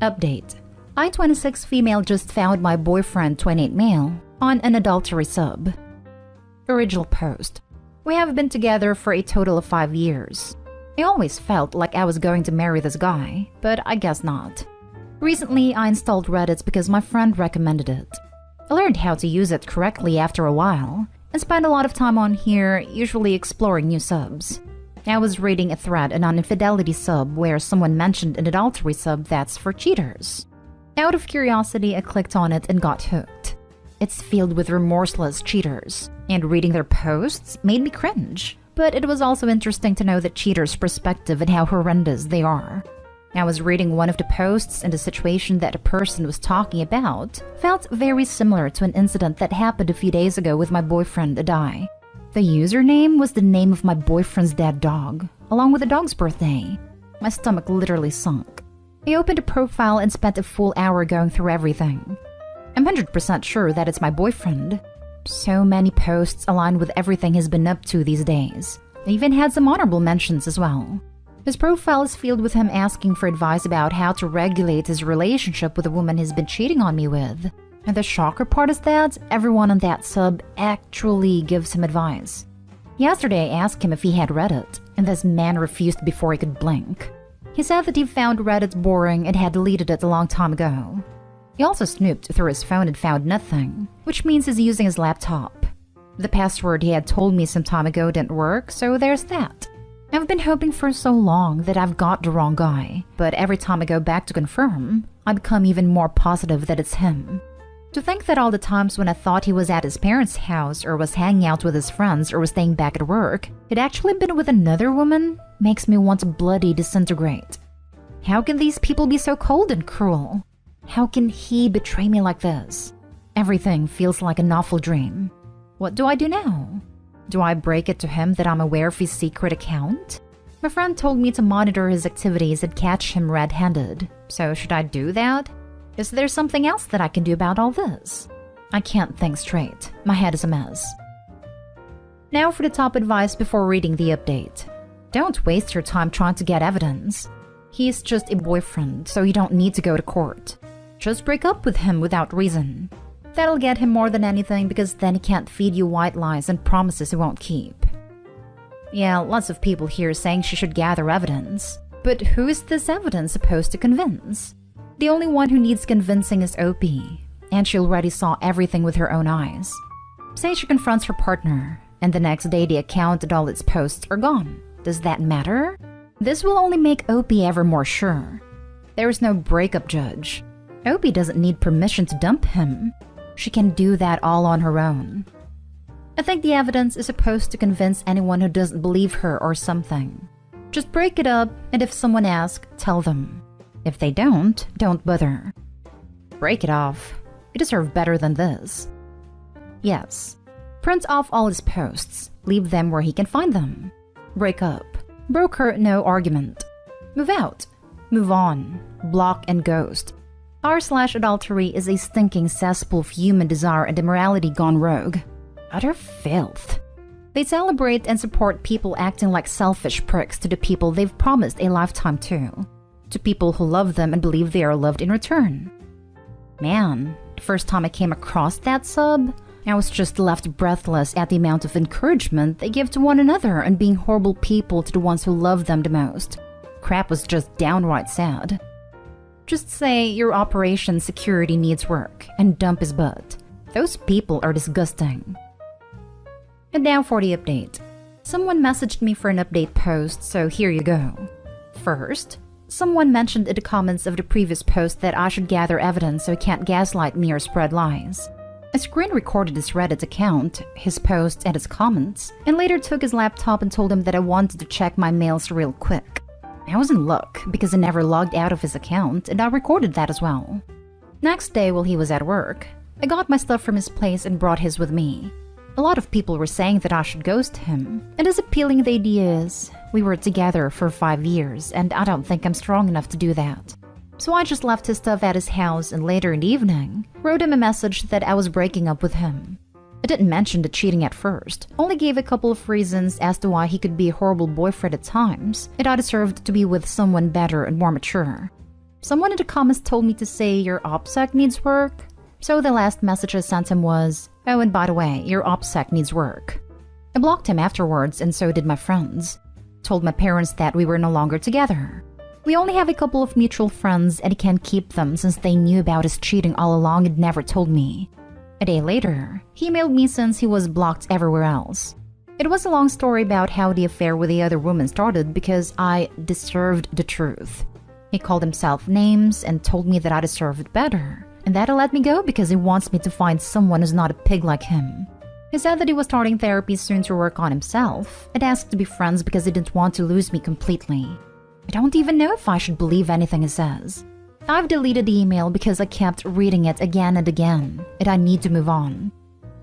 Update. I, 26 female, just found my boyfriend, 28 male, on an adultery sub. Original post. We have been together for a total of 5 years. I always felt like I was going to marry this guy, but I guess not. Recently, I installed Reddit because my friend recommended it. I learned how to use it correctly after a while, and spent a lot of time on here, usually exploring new subs. I was reading a thread on an infidelity sub where someone mentioned an adultery sub that's for cheaters. Out of curiosity, I clicked on it and got hooked. It's filled with remorseless cheaters, and reading their posts made me cringe. But it was also interesting to know the cheaters' perspective and how horrendous they are. I was reading one of the posts, and the situation that a person was talking about felt very similar to an incident that happened a few days ago with my boyfriend, Adai. The username was the name of my boyfriend's dead dog, along with the dog's birthday. My stomach literally sunk. I opened a profile and spent a full hour going through everything. I'm 100% sure that it's my boyfriend. So many posts align with everything he's been up to these days. I even had some honorable mentions as well. His profile is filled with him asking for advice about how to regulate his relationship with the woman he's been cheating on me with. And the shocker part is that everyone on that sub actually gives him advice. Yesterday I asked him if he had Reddit, and this man refused before he could blink. He said that he found Reddit boring and had deleted it a long time ago. He also snooped through his phone and found nothing, which means he's using his laptop. The password he had told me some time ago didn't work, so there's that. I've been hoping for so long that I've got the wrong guy, but every time I go back to confirm, I become even more positive that it's him. To think that all the times when I thought he was at his parents' house or was hanging out with his friends or was staying back at work, he'd actually been with another woman makes me want to bloody disintegrate. How can these people be so cold and cruel? How can he betray me like this? Everything feels like an awful dream. What do I do now? Do I break it to him that I'm aware of his secret account? My friend told me to monitor his activities and catch him red-handed. So should I do that? Is there something else that I can do about all this? I can't think straight. My head is a mess. Now for the top advice before reading the update. Don't waste your time trying to get evidence. He's just a boyfriend, so you don't need to go to court. Just break up with him without reason. That'll get him more than anything because then he can't feed you white lies and promises he won't keep. Yeah, lots of people here saying she should gather evidence. But who is this evidence supposed to convince? The only one who needs convincing is OP, and she already saw everything with her own eyes. Say she confronts her partner, and the next day the account and all its posts are gone. Does that matter? This will only make OP ever more sure. There is no breakup judge. OP doesn't need permission to dump him. She can do that all on her own. I think the evidence is supposed to convince anyone who doesn't believe her or something. Just break it up, and if someone asks, tell them. If they don't bother. Break it off. You deserve better than this. Yes. Print off all his posts. Leave them where he can find them. Break up. Broker, no argument. Move out. Move on. Block and ghost. R/adultery is a stinking cesspool of human desire and immorality gone rogue. Utter filth. They celebrate and support people acting like selfish pricks to the people they've promised a lifetime to people who love them and believe they are loved in return. Man, the first time I came across that sub, I was just left breathless at the amount of encouragement they give to one another and being horrible people to the ones who love them the most. Crap was just downright sad. Just say your operation security needs work and dump his butt. Those people are disgusting. And now for the update. Someone messaged me for an update post, so here you go. First, someone mentioned in the comments of the previous post that I should gather evidence so he can't gaslight me or spread lies. I screen recorded his Reddit account, his posts and his comments, and later took his laptop and told him that I wanted to check my mails real quick. I was in luck because I never logged out of his account and I recorded that as well. Next day while he was at work, I got my stuff from his place and brought his with me. A lot of people were saying that I should ghost him, and as appealing the idea is, we were together for 5 years and I don't think I'm strong enough to do that. So I just left his stuff at his house and later in the evening, wrote him a message that I was breaking up with him. I didn't mention the cheating at first, only gave a couple of reasons as to why he could be a horrible boyfriend at times, and I deserved to be with someone better and more mature. Someone in the comments told me to say your OPSEC needs work. So the last message I sent him was, "Oh, and by the way, your OPSEC needs work." I blocked him afterwards, and so did my friends. Told my parents that we were no longer together. We only have a couple of mutual friends, and he can't keep them since they knew about his cheating all along and never told me. A day later, he emailed me since he was blocked everywhere else. It was a long story about how the affair with the other woman started because I deserved the truth. He called himself names and told me that I deserved better, and that he let me go because he wants me to find someone who's not a pig like him. He said that he was starting therapy soon to work on himself and asked to be friends because he didn't want to lose me completely. I don't even know if I should believe anything he says. I've deleted the email because I kept reading it again and again, and I need to move on.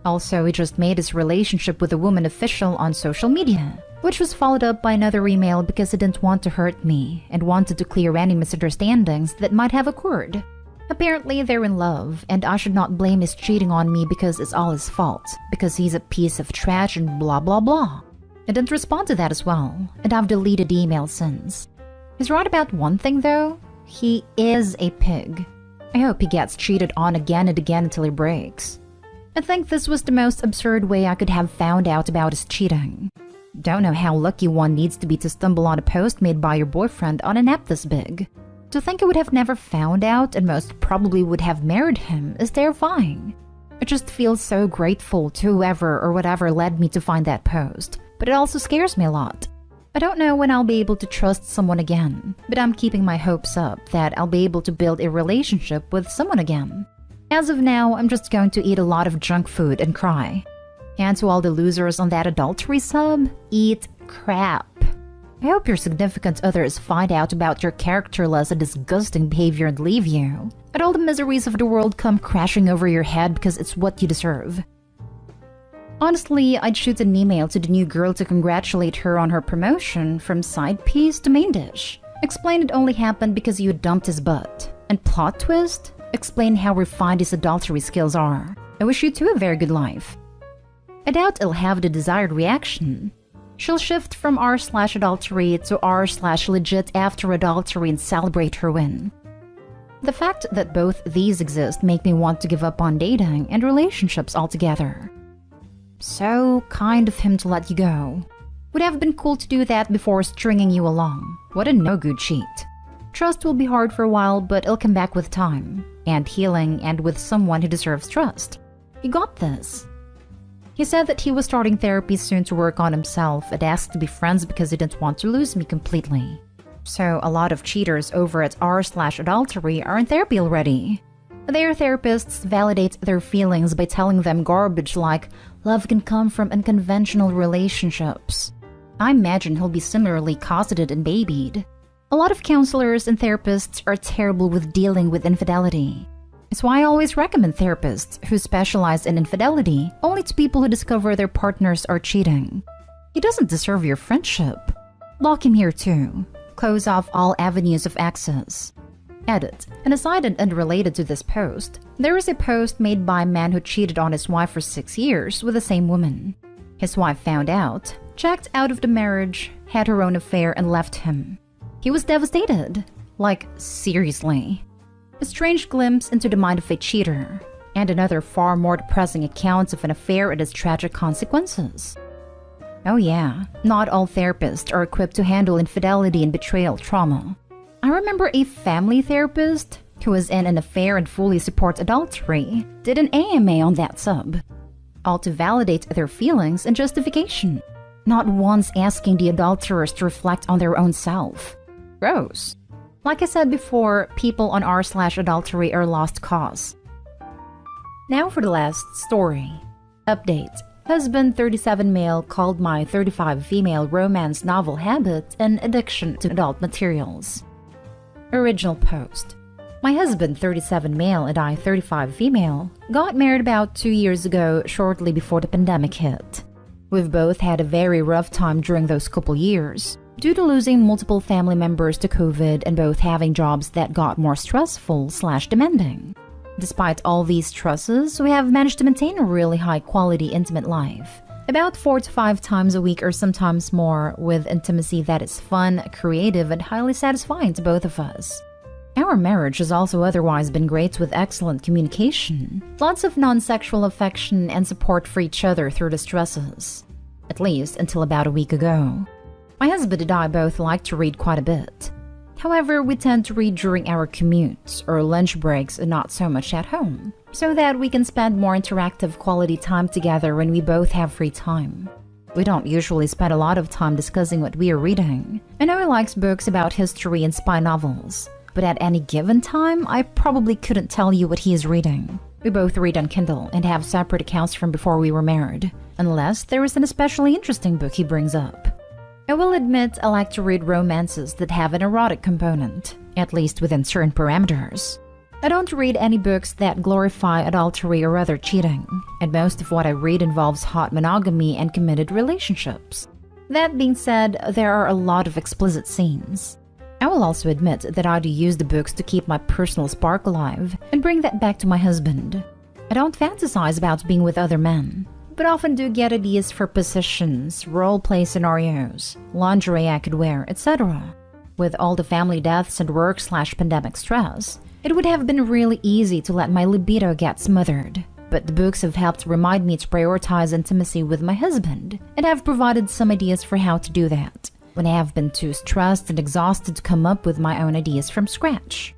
Also, he just made his relationship with a woman official on social media, which was followed up by another email because he didn't want to hurt me and wanted to clear any misunderstandings that might have occurred. Apparently, they're in love, and I should not blame his cheating on me because it's all his fault, because he's a piece of trash and blah blah blah. I didn't respond to that as well, and I've deleted the email since. He's right about one thing though. He is a pig. I hope he gets cheated on again and again until he breaks. I think this was the most absurd way I could have found out about his cheating. Don't know how lucky one needs to be to stumble on a post made by your boyfriend on an app this big. To think I would have never found out and most probably would have married him is terrifying. I just feel so grateful to whoever or whatever led me to find that post, but it also scares me a lot. I don't know when I'll be able to trust someone again, but I'm keeping my hopes up that I'll be able to build a relationship with someone again. As of now, I'm just going to eat a lot of junk food and cry. And to all the losers on that adultery sub, eat crap. I hope your significant others find out about your characterless and disgusting behavior and leave you, and all the miseries of the world come crashing over your head because it's what you deserve. Honestly, I'd shoot an email to the new girl to congratulate her on her promotion from side piece to main dish. Explain it only happened because you dumped his butt. And plot twist? Explain how refined his adultery skills are. I wish you two a very good life. I doubt it'll have the desired reaction. She'll shift from r/adultery to r/legit after adultery and celebrate her win. The fact that both these exist make me want to give up on dating and relationships altogether. So kind of him to let you go. Would have been cool to do that before stringing you along. What a no-good cheat. Trust will be hard for a while, but it'll come back with time, and healing, and with someone who deserves trust. You got this. He said that he was starting therapy soon to work on himself and asked to be friends because he didn't want to lose me completely. So a lot of cheaters over at r/adultery are in therapy already. Their therapists validate their feelings by telling them garbage like, love can come from unconventional relationships. I imagine he'll be similarly cosseted and babied. A lot of counselors and therapists are terrible with dealing with infidelity. It's why I always recommend therapists who specialize in infidelity only to people who discover their partners are cheating. He doesn't deserve your friendship. Lock him here too. Close off all avenues of access. Edit. An aside and unrelated to this post, there is a post made by a man who cheated on his wife for 6 years with the same woman. His wife found out, checked out of the marriage, had her own affair, and left him. He was devastated. Like, seriously. A strange glimpse into the mind of a cheater, and another far more depressing account of an affair and its tragic consequences. Oh yeah, not all therapists are equipped to handle infidelity and betrayal trauma. I remember a family therapist who was in an affair and fully supports adultery did an AMA on that sub, all to validate their feelings and justification, not once asking the adulterers to reflect on their own self. Gross. Like I said before, people on r/adultery are lost cause. Now for the last story. Update. Husband 37 male called my 35 female romance novel habit an addiction to adult materials. Original post. My husband 37 male and I 35 female got married about 2 years ago shortly before the pandemic hit. We've both had a very rough time during those couple years, due to losing multiple family members to COVID and both having jobs that got more stressful/demanding. Despite all these stresses, we have managed to maintain a really high-quality intimate life. About 4 to 5 times a week or sometimes more, with intimacy that is fun, creative, and highly satisfying to both of us. Our marriage has also otherwise been great with excellent communication, lots of non-sexual affection and support for each other through the stresses. At least until about a week ago. My husband and I both like to read quite a bit. However, we tend to read during our commutes or lunch breaks and not so much at home, so that we can spend more interactive quality time together when we both have free time. We don't usually spend a lot of time discussing what we are reading. I know he likes books about history and spy novels, but at any given time, I probably couldn't tell you what he is reading. We both read on Kindle and have separate accounts from before we were married, unless there is an especially interesting book he brings up. I will admit I like to read romances that have an erotic component, at least within certain parameters. I don't read any books that glorify adultery or other cheating, and most of what I read involves hot monogamy and committed relationships. That being said, there are a lot of explicit scenes. I will also admit that I do use the books to keep my personal spark alive and bring that back to my husband. I don't fantasize about being with other men, but often do get ideas for positions, role-play scenarios, lingerie I could wear, etc. With all the family deaths and work/pandemic stress, it would have been really easy to let my libido get smothered. But the books have helped remind me to prioritize intimacy with my husband and have provided some ideas for how to do that when I have been too stressed and exhausted to come up with my own ideas from scratch.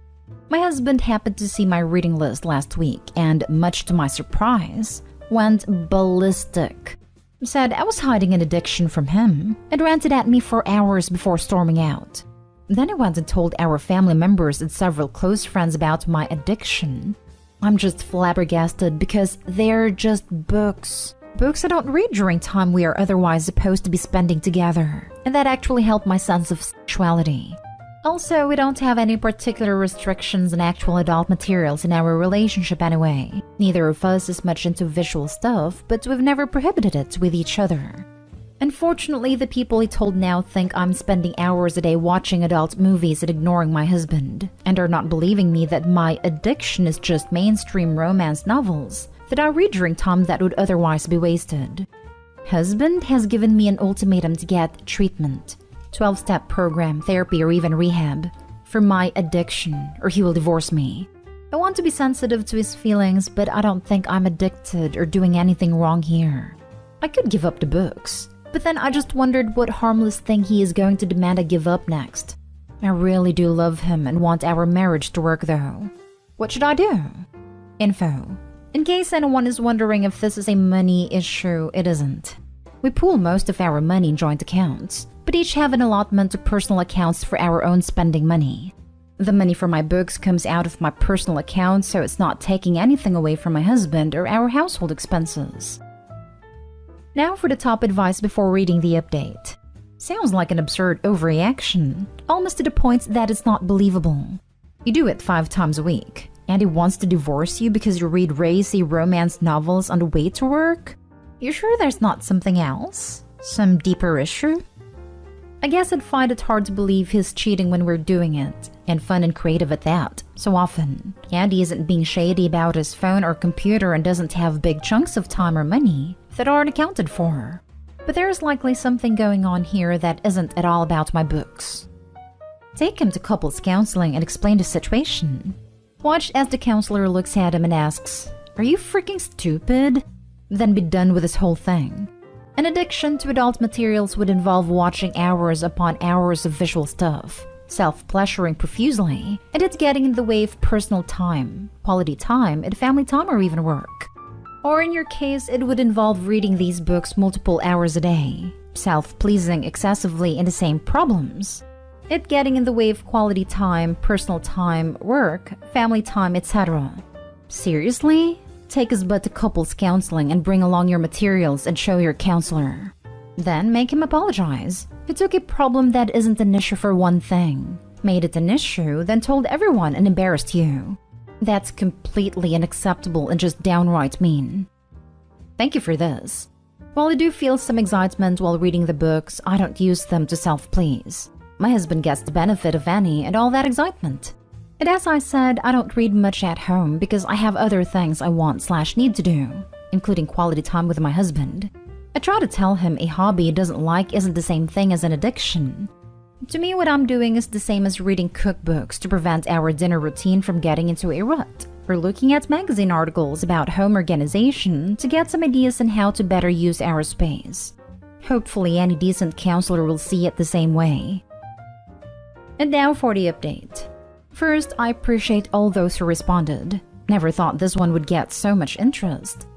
My husband happened to see my reading list last week and, much to my surprise, went ballistic. He said I was hiding an addiction from him and ranted at me for hours before storming out. Then he went and told our family members and several close friends about my addiction. I'm just flabbergasted because they're just books. Books I don't read during time we are otherwise supposed to be spending together, and that actually helped my sense of sexuality. Also, we don't have any particular restrictions on actual adult materials in our relationship anyway. Neither of us is much into visual stuff, but we've never prohibited it with each other. Unfortunately, the people he told now think I'm spending hours a day watching adult movies and ignoring my husband, and are not believing me that my addiction is just mainstream romance novels that I read during time that would otherwise be wasted. Husband has given me an ultimatum to get treatment, 12-step program, therapy, or even rehab for my addiction, or he will divorce me. I want to be sensitive to his feelings, but I don't think I'm addicted or doing anything wrong here. I could give up the books, but then I just wondered what harmless thing he is going to demand I give up next. I really do love him and want our marriage to work though. What should I do? Info. In case anyone is wondering if this is a money issue, it isn't. We pool most of our money in joint accounts, but each have an allotment to personal accounts for our own spending money. The money for my books comes out of my personal account, so it's not taking anything away from my husband or our household expenses. Now for the top advice before reading the update. Sounds like an absurd overreaction, almost to the point that it's not believable. You do it 5 times a week, and he wants to divorce you because you read racy romance novels on the way to work? You sure there's not something else? Some deeper issue? I guess I'd find it hard to believe he's cheating when we're doing it, and fun and creative at that, so often. And he isn't being shady about his phone or computer and doesn't have big chunks of time or money that aren't accounted for. But there's likely something going on here that isn't at all about my books. Take him to couples counseling and explain the situation. Watch as the counselor looks at him and asks, "Are you freaking stupid?" Then be done with this whole thing. An addiction to adult materials would involve watching hours upon hours of visual stuff, self-pleasuring profusely, and it's getting in the way of personal time, quality time, and family time or even work. Or in your case, it would involve reading these books multiple hours a day, self-pleasing excessively in the same problems. It getting in the way of quality time, personal time, work, family time, etc. Seriously? Take his butt to couples counseling and bring along your materials and show your counselor. Then make him apologize. He took a problem that isn't an issue for one thing, made it an issue, then told everyone and embarrassed you. That's completely unacceptable and just downright mean. Thank you for this. While I do feel some excitement while reading the books, I don't use them to self-please. My husband gets the benefit of any and all that excitement. And as I said, I don't read much at home because I have other things I want/need to do, including quality time with my husband. I try to tell him a hobby he doesn't like isn't the same thing as an addiction. To me, what I'm doing is the same as reading cookbooks to prevent our dinner routine from getting into a rut, or looking at magazine articles about home organization to get some ideas on how to better use our space. Hopefully, any decent counselor will see it the same way. And now for the update. First, I appreciate all those who responded. Never thought this one would get so much interest.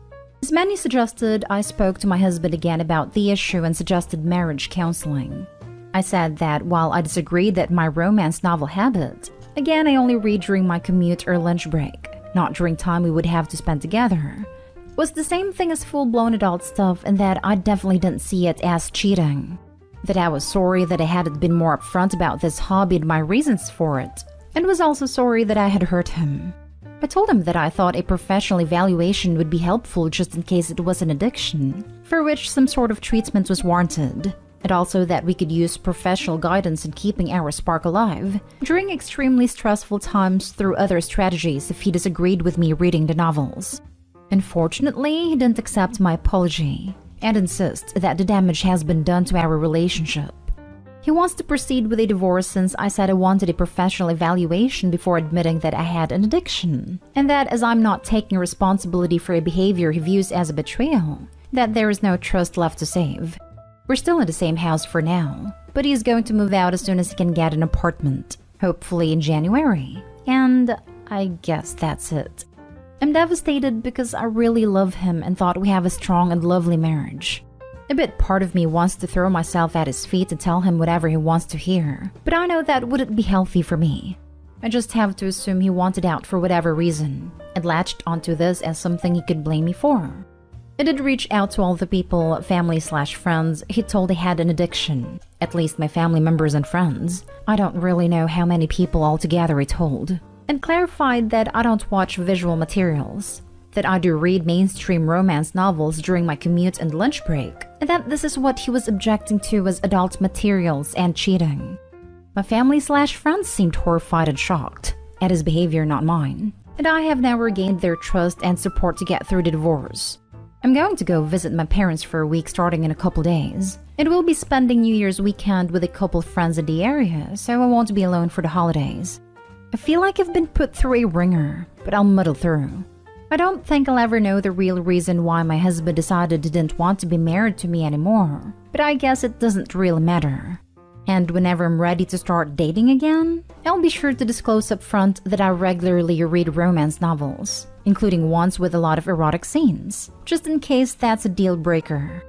As many suggested, I spoke to my husband again about the issue and suggested marriage counseling. I said that while I disagreed that my romance novel habit, again I only read during my commute or lunch break, not during time we would have to spend together, was the same thing as full-blown adult stuff, and that I definitely didn't see it as cheating. That I was sorry that I hadn't been more upfront about this hobby and my reasons for it, and was also sorry that I had hurt him. I told him that I thought a professional evaluation would be helpful just in case it was an addiction, for which some sort of treatment was warranted, and also that we could use professional guidance in keeping our spark alive during extremely stressful times through other strategies if he disagreed with me reading the novels. Unfortunately, he didn't accept my apology and insists that the damage has been done to our relationship. He wants to proceed with a divorce since I said I wanted a professional evaluation before admitting that I had an addiction, and that as I'm not taking responsibility for a behavior he views as a betrayal, that there is no trust left to save. We're still in the same house for now, but he's going to move out as soon as he can get an apartment, hopefully in January. And I guess that's it. I'm devastated because I really love him and thought we have a strong and lovely marriage. A bit part of me wants to throw myself at his feet and tell him whatever he wants to hear, but I know that wouldn't be healthy for me. I just have to assume he wanted out for whatever reason, and latched onto this as something he could blame me for. I did reach out to all the people, family/friends, he told he had an addiction. At least my family members and friends. I don't really know how many people altogether he told. And clarified that I don't watch visual materials. That I do read mainstream romance novels during my commute and lunch break. And that this is what he was objecting to as adult materials and cheating. My family/friends seemed horrified and shocked. At his behavior, not mine. And I have now regained their trust and support to get through the divorce. I'm going to go visit my parents for a week starting in a couple days, and we'll be spending New Year's weekend with a couple friends in the area, so I won't be alone for the holidays. I feel like I've been put through a ringer, but I'll muddle through. I don't think I'll ever know the real reason why my husband decided he didn't want to be married to me anymore, but I guess it doesn't really matter. And whenever I'm ready to start dating again, I'll be sure to disclose up front that I regularly read romance novels, including ones with a lot of erotic scenes, just in case that's a deal breaker.